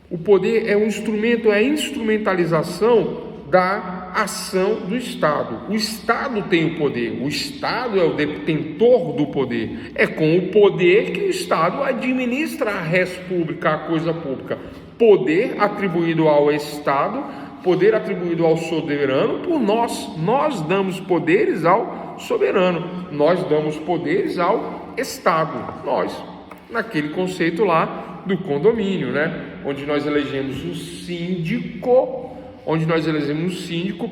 O poder é um instrumento, é a instrumentalização da ação do Estado. O Estado tem o poder, o Estado é o detentor do poder. É com o poder que o Estado administra a res pública, a coisa pública. Poder atribuído ao Estado, poder atribuído ao soberano por nós. Nós damos poderes ao soberano, nós damos poderes ao Estado, nós, naquele conceito lá do condomínio, né? Onde nós elegemos o síndico,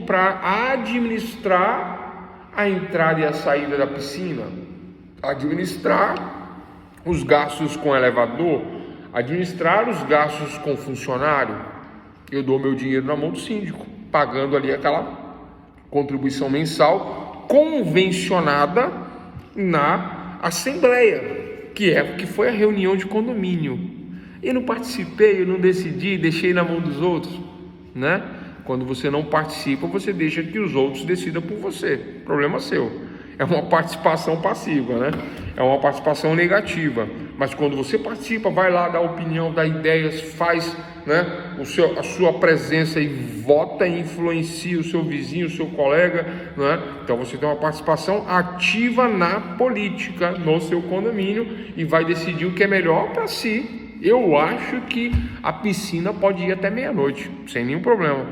para administrar a entrada e a saída da piscina, administrar os gastos com elevador, administrar os gastos com funcionário. Eu dou meu dinheiro na mão do síndico, pagando ali aquela contribuição mensal convencionada na assembleia, que foi a reunião de condomínio. Eu não participei, eu não decidi, deixei na mão dos outros, né? Quando você não participa, você deixa que os outros decidam por você. Problema seu. É uma participação passiva, né? É uma participação negativa. Mas quando você participa, vai lá, dá opinião, dá ideias, faz, né, a sua presença e vota e influencia o seu vizinho, o seu colega, né? Então você tem uma participação ativa na política, no seu condomínio, e vai decidir o que é melhor para si. Eu acho que a piscina pode ir até meia-noite, sem nenhum problema.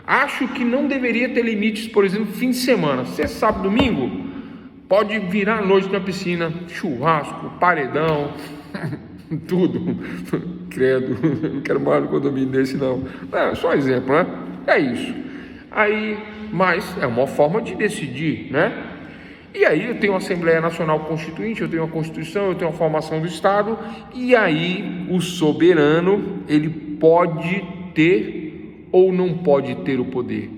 Acho que não deveria ter limites, por exemplo, fim de semana. Se é sábado, domingo, pode virar à noite na piscina, churrasco, paredão, tudo. Credo, não quero mais um condomínio desse não. É só exemplo, né? É isso. Aí, mas é uma forma de decidir, né? E aí eu tenho uma Assembleia Nacional Constituinte, eu tenho uma Constituição, eu tenho uma formação do Estado, e aí o soberano, ele pode ter ou não pode ter o poder?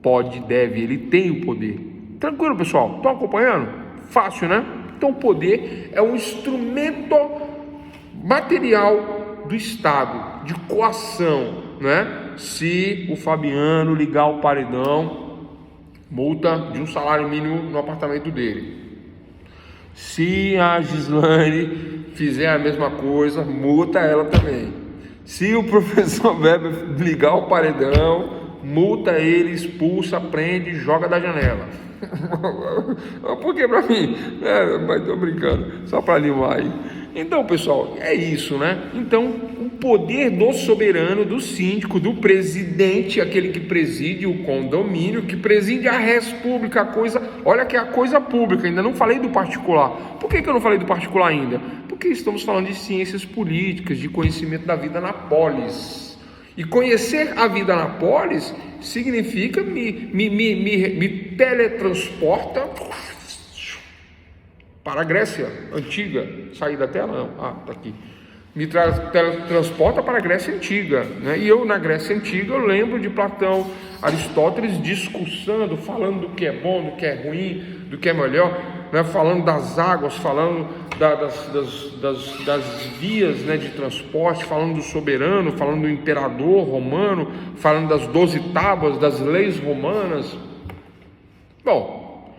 Pode, deve, ele tem o poder. Tranquilo, pessoal? Estão acompanhando? Fácil, né? Então o poder é um instrumento material do Estado, de coação, né? Se o Fabiano ligar o paredão, multa de um salário mínimo no apartamento dele. Se a Gislane fizer a mesma coisa, multa ela também. Se o professor Weber ligar o paredão, multa ele, expulsa, prende, joga da janela. Por que pra mim? Mas tô brincando, só para animar aí. Então, pessoal, é isso, né? Então, o poder do soberano, do síndico, do presidente, aquele que preside o condomínio, que preside a res pública, a coisa, olha que é a coisa pública, ainda não falei do particular. Por que eu não falei do particular ainda? Porque estamos falando de ciências políticas, de conhecimento da vida na polis. E conhecer a vida na polis significa me teletransporta para a Grécia Antiga. Saí da tela? Não. Tá aqui. Me teletransporta para a Grécia Antiga, né? E eu, na Grécia Antiga, eu lembro de Platão, Aristóteles discursando, falando do que é bom, do que é ruim, do que é melhor, né? Falando das águas, falando das vias, né, de transporte, falando do soberano, falando do imperador romano, falando das 12 tábuas, das leis romanas. Bom,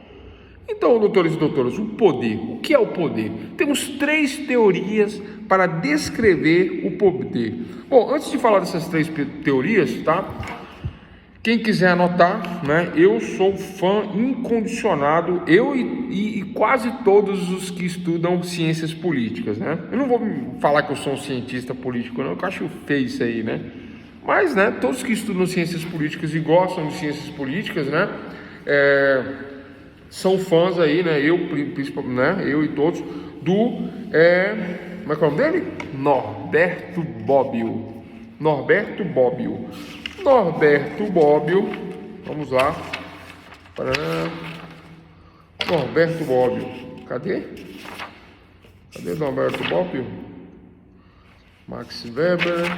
então, doutores e doutoras, o poder. O que é o poder? Temos 3 teorias para descrever o poder. Bom, antes de falar dessas 3 teorias, tá? Quem quiser anotar, né? Eu sou fã incondicionado, eu e quase todos os que estudam ciências políticas, né? Eu não vou falar que eu sou um cientista político, não, eu acho feio isso aí, né? Mas, né? Todos que estudam ciências políticas e gostam de ciências políticas, né? São fãs aí, né? Eu e todos do como é que é o nome dele? Norberto Bobbio. Vamos lá. Norberto Bobbio. Cadê Norberto Bobbio? Max Weber,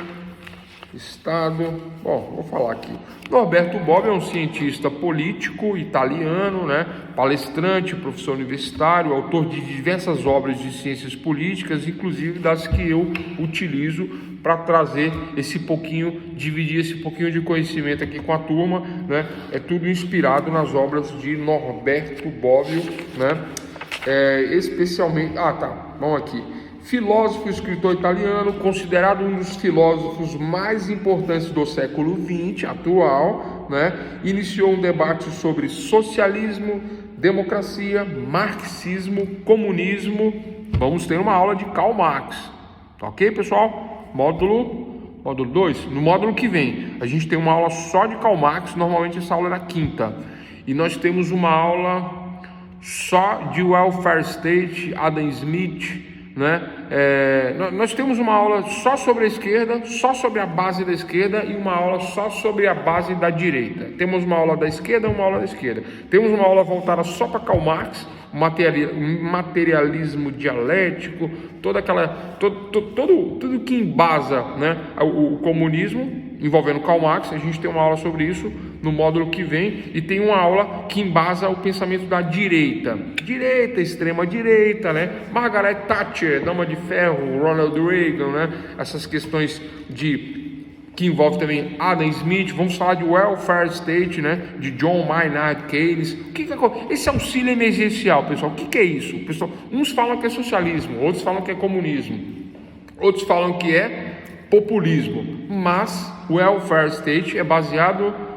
Estado. Bom, vou falar aqui. Norberto Bobbio é um cientista político italiano, né? Palestrante, professor universitário, autor de diversas obras de ciências políticas, inclusive das que eu utilizo para trazer dividir esse pouquinho de conhecimento aqui com a turma, né? É tudo inspirado nas obras de Norberto Bobbio, né? Especialmente, vamos aqui. filósofo e escritor italiano, considerado um dos filósofos mais importantes do século XX atual, né? Iniciou um debate sobre socialismo, democracia, marxismo, comunismo. Vamos ter uma aula de Karl Marx, ok, pessoal? Módulo 2. No módulo que vem, a gente tem uma aula só de Karl Marx. Normalmente essa aula é na quinta. E nós temos uma aula só de Welfare State, Adam Smith, né? Nós temos uma aula só sobre a esquerda, só sobre a base da esquerda, e uma aula só sobre a base da direita. Temos uma aula da esquerda e uma aula da esquerda. Temos uma aula voltada só para Karl Marx, materialismo dialético, tudo que embasa, né, o comunismo, envolvendo Karl Marx. A gente tem uma aula sobre isso no módulo que vem, e tem uma aula que embasa o pensamento da direita, extrema direita, né? Margaret Thatcher, Dama de Ferro, Ronald Reagan, né? Essas questões que envolve também Adam Smith. Vamos falar de Welfare State, né? De John Maynard Keynes. Esse auxílio emergencial, pessoal, o que é isso? Pessoal, uns falam que é socialismo, outros falam que é comunismo, outros falam que é populismo, mas o Welfare State é baseado,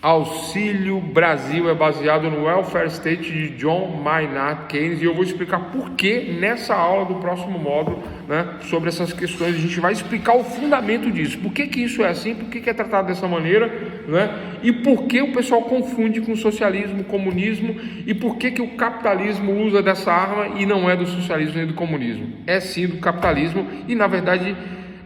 Auxílio Brasil é baseado no Welfare State de John Maynard Keynes, e eu vou explicar por que nessa aula do próximo módulo, né, sobre essas questões. A gente vai explicar o fundamento disso, por que isso é assim, por que é tratado dessa maneira, né, e por que o pessoal confunde com socialismo, comunismo, e por que o capitalismo usa dessa arma e não é do socialismo nem do comunismo. É sim do capitalismo, e na verdade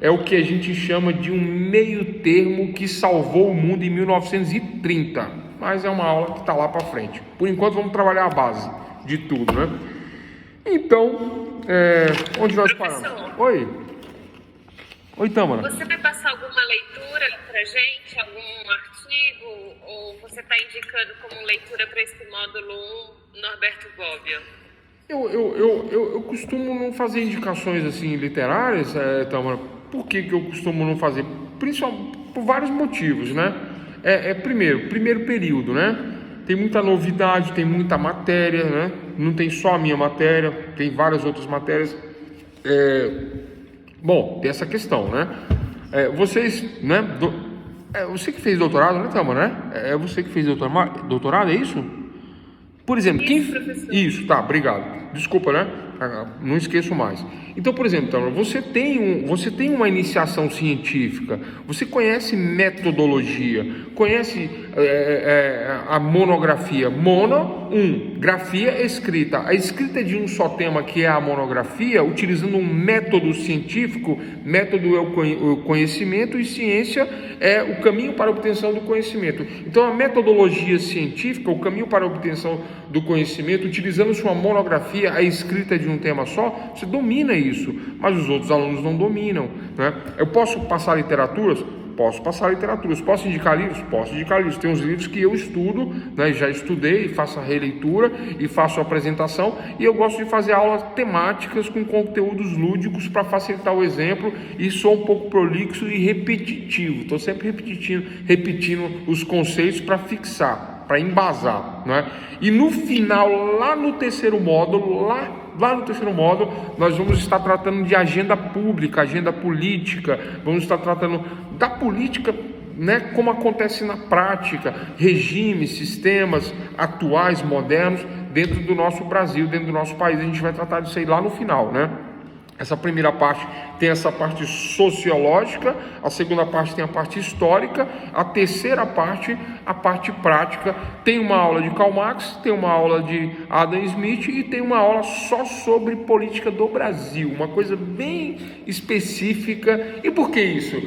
é o que a gente chama de um meio termo que salvou o mundo em 1930. Mas é uma aula que está lá para frente. Por enquanto vamos trabalhar a base de tudo, né? Então, onde nós paramos? Oi, Tâmara. Você vai passar alguma leitura para gente? Algum artigo? Ou você está indicando como leitura para esse módulo 1, Norberto Bobbio? Eu costumo não fazer indicações assim literárias, Tâmara. Por que eu costumo não fazer? Principalmente por vários motivos, né? Primeiro período, né? Tem muita novidade, tem muita matéria, né? Não tem só a minha matéria, tem várias outras matérias. Bom, tem essa questão, né? Vocês, né? Você que fez doutorado, né, Tâmara, né? É você que fez doutorado, é isso? Por exemplo, Isso, tá, obrigado. Desculpa, né? Não esqueço mais. Então, por exemplo, Tâmara, você tem uma iniciação científica, você conhece metodologia, conhece a monografia. Grafia escrita. A escrita de um só tema, que é a monografia, utilizando um método científico. Método é o conhecimento, e ciência é o caminho para a obtenção do conhecimento. Então, a metodologia científica, o caminho para a obtenção do conhecimento, utilizando sua monografia, a escrita de um tema só, você domina isso, mas os outros alunos não dominam, né? Eu posso passar literaturas? Posso passar literaturas. Posso indicar livros? Posso indicar livros. Tem uns livros que eu estudo, né? Já estudei, faço a releitura e faço a apresentação, e eu gosto de fazer aulas temáticas com conteúdos lúdicos para facilitar o exemplo, e sou um pouco prolixo e repetitivo. Estou sempre repetindo os conceitos para fixar, para embasar, né? E no final, lá no terceiro módulo, nós vamos estar tratando de agenda pública, agenda política. Vamos estar tratando da política, né, como acontece na prática, regimes, sistemas atuais, modernos, dentro do nosso Brasil, dentro do nosso país. A gente vai tratar disso aí lá no final, né? Essa primeira parte tem essa parte sociológica, a segunda parte tem a parte histórica, a terceira parte, a parte prática. Tem uma aula de Karl Marx, tem uma aula de Adam Smith e tem uma aula só sobre política do Brasil, uma coisa bem específica. E por que isso?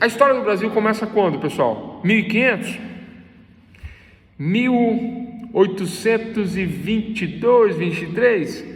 A história do Brasil começa quando, pessoal? 1500? 1822, 23?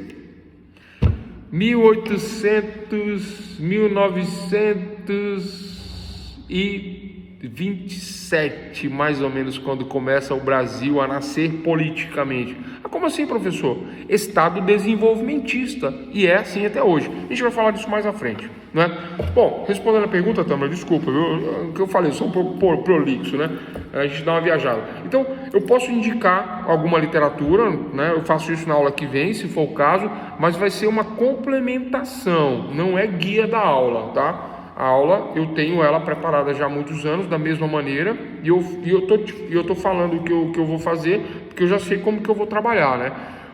1800, 1900 e 27, mais ou menos, quando começa o Brasil a nascer politicamente. Ah, como assim, professor? Estado desenvolvimentista, e é assim até hoje. A gente vai falar disso mais à frente, né? Bom, respondendo a pergunta, Tamara, desculpa, o que eu falei, eu sou um pouco prolixo, né? A gente dá uma viajada. Então, eu posso indicar alguma literatura, né? Eu faço isso na aula que vem, se for o caso, mas vai ser uma complementação, não é guia da aula, tá? A aula, eu tenho ela preparada já há muitos anos, da mesma maneira, e eu tô falando o que eu vou fazer, porque eu já sei como que eu vou trabalhar, né?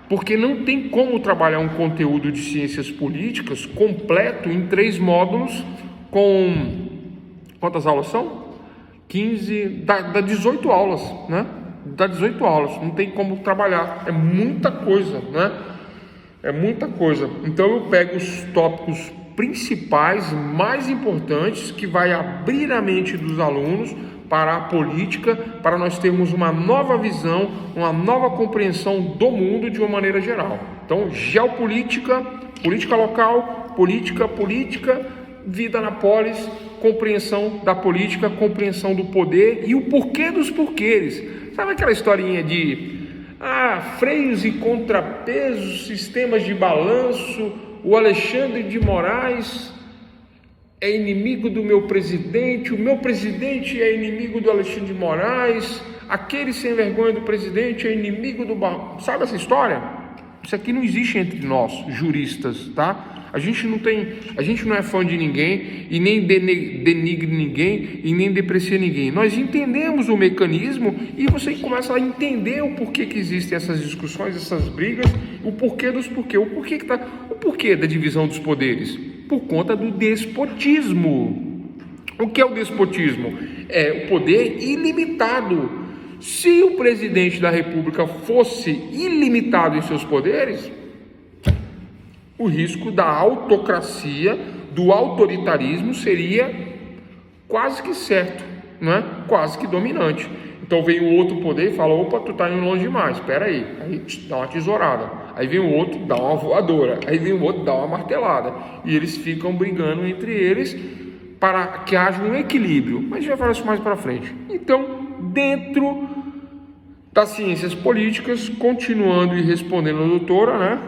Porque não tem como trabalhar um conteúdo de ciências políticas completo em 3 módulos com... Quantas aulas são? 15... Dá 18 aulas, né? Dá 18 aulas, não tem como trabalhar, é muita coisa, né? É muita coisa. Então eu pego os tópicos principais, mais importantes, que vai abrir a mente dos alunos para a política, para nós termos uma nova visão, uma nova compreensão do mundo de uma maneira geral. Então, geopolítica, política local, política, vida na polis, compreensão da política, compreensão do poder e o porquê dos porquês. Sabe aquela historinha de freios e contrapesos, sistemas de balanço, o Alexandre de Moraes é inimigo do meu presidente, o meu presidente é inimigo do Alexandre de Moraes, aquele sem vergonha do presidente é inimigo do... Sabe essa história? Isso aqui não existe entre nós, juristas, tá? A gente não é fã de ninguém e nem denigre ninguém e nem deprecia ninguém. Nós entendemos o mecanismo e você começa a entender o porquê que existem essas discussões, essas brigas, o porquê dos porquê. O porquê da divisão dos poderes? Por conta do despotismo. O que é o despotismo? É o poder ilimitado. Se o presidente da República fosse ilimitado em seus poderes, o risco da autocracia, do autoritarismo seria quase que certo, não é? Quase que dominante. Então vem o outro poder e fala, opa, tu tá indo longe demais, espera aí. Aí dá uma tesourada. Aí vem o outro, dá uma voadora. Aí vem o outro, dá uma martelada. E eles ficam brigando entre eles para que haja um equilíbrio. Mas a gente vai falar isso mais para frente. Então, dentro das ciências políticas, continuando e respondendo a doutora, né?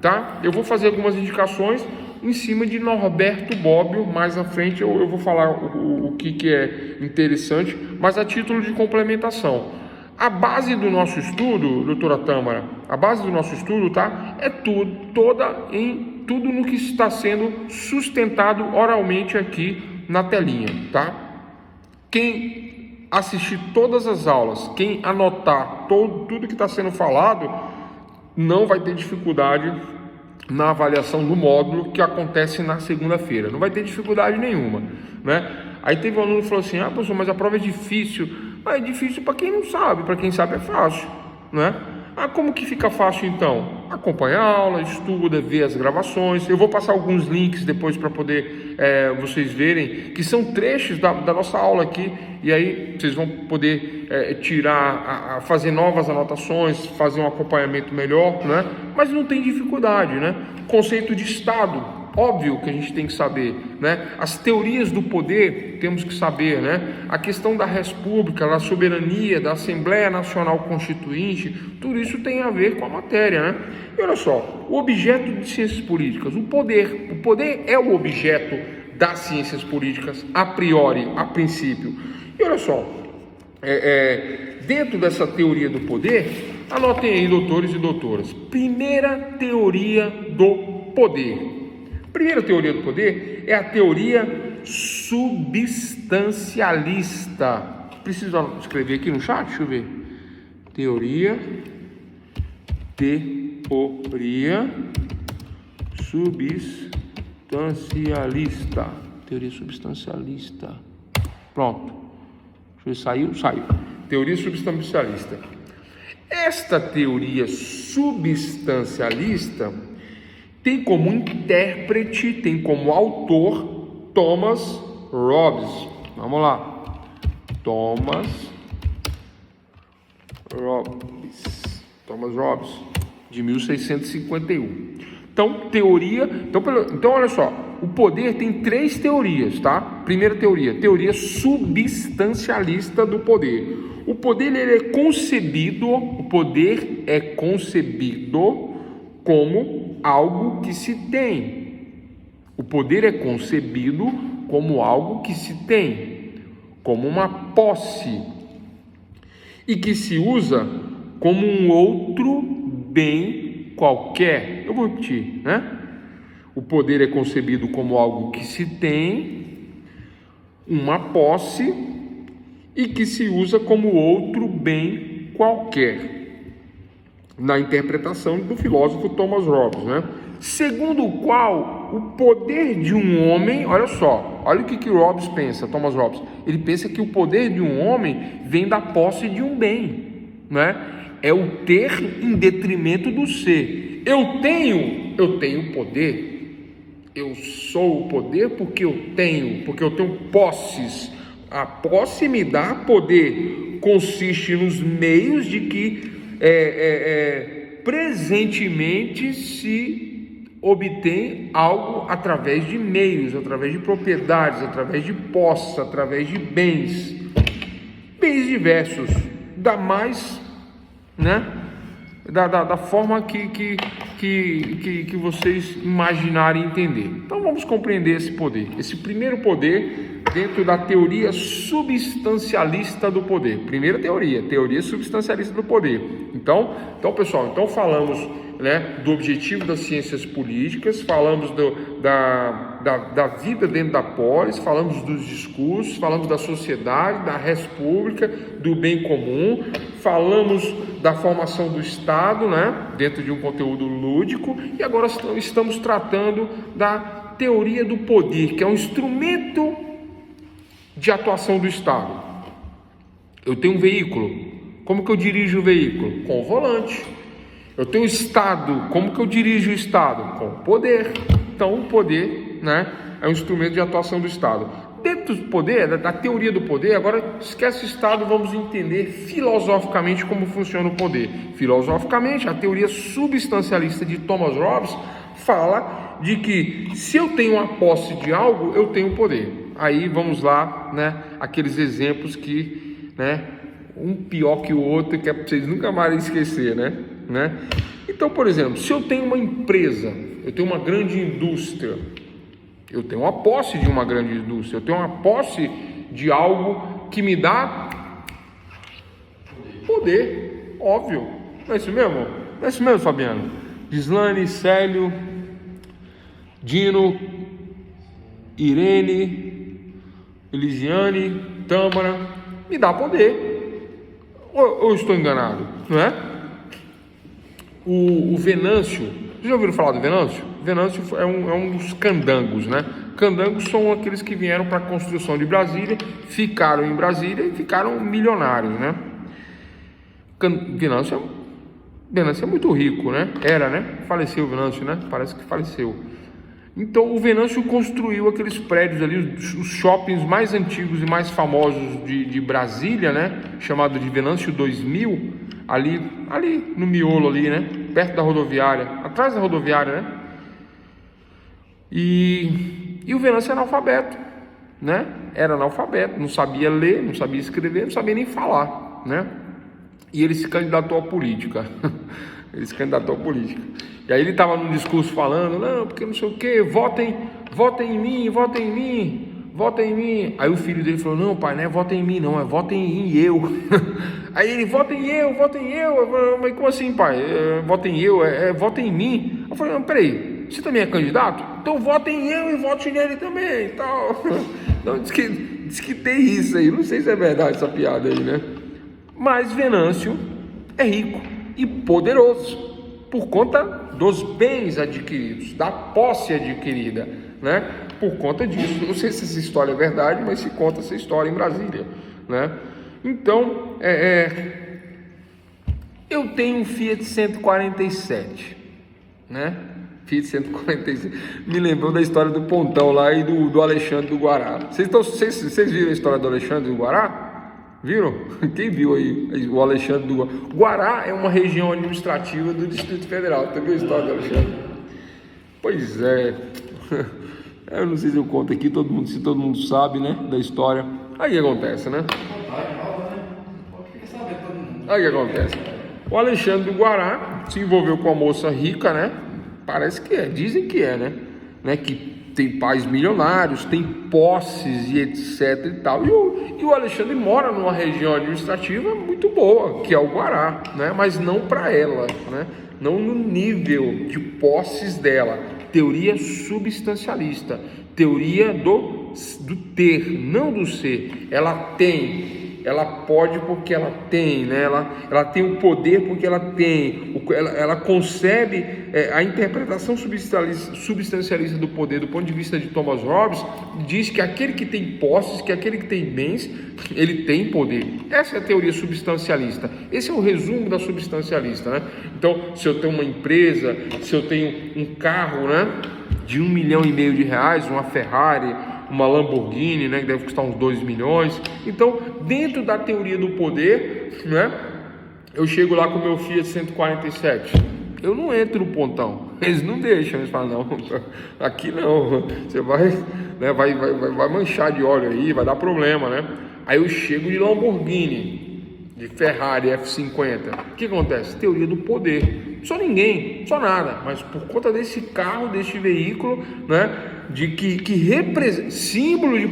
Tá? Eu vou fazer algumas indicações em cima de Norberto Bobbio. Mais à frente eu vou falar o que é interessante, mas a título de complementação. A base do nosso estudo, doutora Tâmara, a base do nosso estudo, tá? É tudo no que está sendo sustentado oralmente aqui na telinha, tá? Quem assistir todas as aulas, quem anotar tudo que está sendo falado, não vai ter dificuldade na avaliação do módulo que acontece na segunda-feira. Não vai ter dificuldade nenhuma, né? Aí teve um aluno que falou assim, professor, mas a prova é difícil. É difícil para quem não sabe, para quem sabe é fácil, né? Como que fica fácil então? Acompanha a aula, estuda, vê as gravações. Eu vou passar alguns links depois para poder vocês verem, que são trechos da nossa aula aqui, e aí vocês vão poder fazer novas anotações, fazer um acompanhamento melhor, né? Mas não tem dificuldade, né? Conceito de Estado, óbvio que a gente tem que saber, né? As teorias do poder temos que saber, né? A questão da república, da soberania, da Assembleia Nacional Constituinte, tudo isso tem a ver com a matéria, né? E olha só, o objeto de ciências políticas, o poder é o objeto das ciências políticas a priori, a princípio. E olha só, dentro dessa teoria do poder, anotem aí, doutores e doutoras, primeira teoria do poder. Primeira teoria do poder é a teoria substancialista. Preciso escrever aqui no chat? Deixa eu ver. Teoria substancialista. Teoria substancialista. Pronto. Deixa eu ver, saiu. Teoria substancialista. Esta teoria substancialista tem como intérprete, tem como autor Thomas Hobbes. Vamos lá. Thomas Hobbes, de 1651. Então, olha só. o poder tem 3 teorias, tá? Primeira teoria, teoria substancialista do poder. O poder ele o poder é concebido como algo que se tem. O poder é concebido como algo que se tem, como uma posse, e que se usa como um outro bem qualquer. Eu vou repetir, né? O poder é concebido como algo que se tem, uma posse, e que se usa como outro bem qualquer, na interpretação do filósofo Thomas Hobbes, né? Segundo o qual o poder de um homem, olha só, olha o que Hobbes pensa, Thomas Hobbes, ele pensa que o poder de um homem vem da posse de um bem, né? É o ter em detrimento do ser. Eu tenho poder, eu sou o poder porque eu tenho posses. A posse me dá poder, consiste nos meios de que presentemente se obtém algo através de meios, através de propriedades, através de posses, através de bens diversos, da mais, né? Da forma que vocês imaginarem e entender. Então vamos compreender esse poder. Esse primeiro poder dentro da teoria substancialista do poder. Primeira teoria substancialista do poder. Então pessoal, falamos, né, do objetivo das ciências políticas, falamos da vida dentro da polis, falamos dos discursos, falamos da sociedade, da res pública, do bem comum, falamos da formação do Estado, né, dentro de um conteúdo lúdico, e agora estamos tratando da teoria do poder, que é um instrumento de atuação do Estado. Eu tenho um veículo, como que eu dirijo o veículo? Com o volante. Eu tenho o Estado, como que eu dirijo o Estado? Com o poder. Então o poder, né, é um instrumento de atuação do Estado. Dentro do poder, da teoria do poder, agora esquece o Estado, vamos entender filosoficamente como funciona o poder. Filosoficamente, a teoria substancialista de Thomas Hobbes fala de que se eu tenho uma posse de algo, eu tenho poder. Aí vamos lá, né, aqueles exemplos que, né, um pior que o outro, que é para vocês nunca mais esquecer, né? Então, por exemplo, se eu tenho uma empresa, eu tenho uma grande indústria, eu tenho uma posse de uma grande indústria, eu tenho uma posse de algo que me dá poder, óbvio. Não é isso mesmo? Não é isso mesmo, Fabiano? Gislane, Célio, Dino, Irene, Elisiane, Tâmara, me dá poder. Ou eu estou enganado, não é? O Venâncio, vocês já ouviram falar do Venâncio? Venâncio é um dos candangos, né? Candangos são aqueles que vieram para a construção de Brasília, ficaram em Brasília e ficaram milionários, né? Venâncio é muito rico, né? Era, né? Faleceu o Venâncio, né? Parece que faleceu. Então o Venâncio construiu aqueles prédios ali, os shoppings mais antigos e mais famosos de Brasília, né? Chamado de Venâncio 2000, ali no miolo ali, né? Perto da rodoviária, atrás da rodoviária, né? E o Venâncio era analfabeto, né? Era analfabeto, não sabia ler, não sabia escrever, não sabia nem falar, né? E ele se candidatou à política. E aí ele estava num discurso falando, não, porque não sei o que, votem em mim. Aí o filho dele falou, não pai, não é votem em mim não, é votem em eu. Aí ele, votem em eu. Eu falei, mas como assim pai, votem em eu, votem em mim. Eu falei, não, peraí, você também é candidato? Então votem em eu e vote nele também e tal. Então diz que tem isso aí, não sei se é verdade essa piada aí, né? Mas Venâncio é rico e poderoso por conta dos bens adquiridos, da posse adquirida, né? Por conta disso, não sei se essa história é verdade, mas se conta essa história em Brasília, né? Então, eu tenho um Fiat 147, né? Fiat 147, me lembrou da história do Pontão lá e do Alexandre do Guará. Vocês viram a história do Alexandre do Guará? Viram? Quem viu aí o Alexandre do Guará? Guará é uma região administrativa do Distrito Federal. Você viu a história do Alexandre? Pois é. Eu não sei se eu conto aqui, se todo mundo sabe, né, da história. Aí o que acontece, né? Aí o que acontece? O Alexandre do Guará se envolveu com uma moça rica, né? Parece que é, dizem que é, né? Que tem pais milionários, tem posses e etc e tal. E o Alexandre mora numa região administrativa muito boa, que é o Guará, né? Mas não para ela, né? Não no nível de posses dela. Teoria substancialista, teoria do ter, não do ser. Ela tem, ela pode porque ela tem, né? Ela tem o poder porque ela tem, ela concebe a interpretação substancialista do poder do ponto de vista de Thomas Hobbes, diz que aquele que tem posses, que aquele que tem bens, ele tem poder. Essa é a teoria substancialista. Esse é o resumo da substancialista, né? Então, se eu tenho uma empresa, se eu tenho um carro, né, de R$1,5 milhão de reais, uma Ferrari, uma Lamborghini, né, que deve custar uns 2 milhões. Então, dentro da teoria do poder, né, eu chego lá com o meu Fiat 147. Eu não entro no pontão. Eles não deixam. Eles falam, não, aqui não. Você vai, né, vai manchar de óleo aí, vai dar problema, né? Aí eu chego de Lamborghini, de Ferrari F50. O que acontece? Teoria do poder. Só ninguém, só nada. Mas por conta desse carro, desse veículo, né, de que representa símbolo de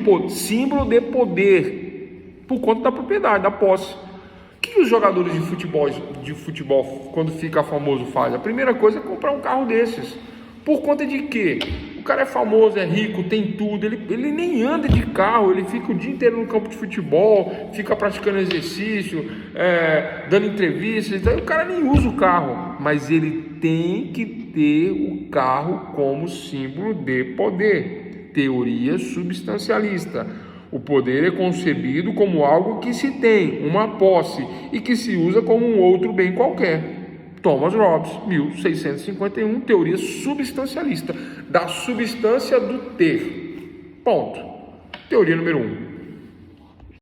poder, por conta da propriedade, da posse. O que os jogadores de futebol, quando fica famoso, fazem? A primeira coisa é comprar um carro desses. Por conta de quê? O cara é famoso, é rico, tem tudo, ele nem anda de carro, ele fica o dia inteiro no campo de futebol, fica praticando exercício, dando entrevistas, então o cara nem usa o carro, mas ele tem que ter o carro como símbolo de poder. Teoria substancialista. O poder é concebido como algo que se tem, uma posse, e que se usa como um outro bem qualquer. Thomas Hobbes, 1651, teoria substancialista, da substância do ter. Ponto. Teoria número 1.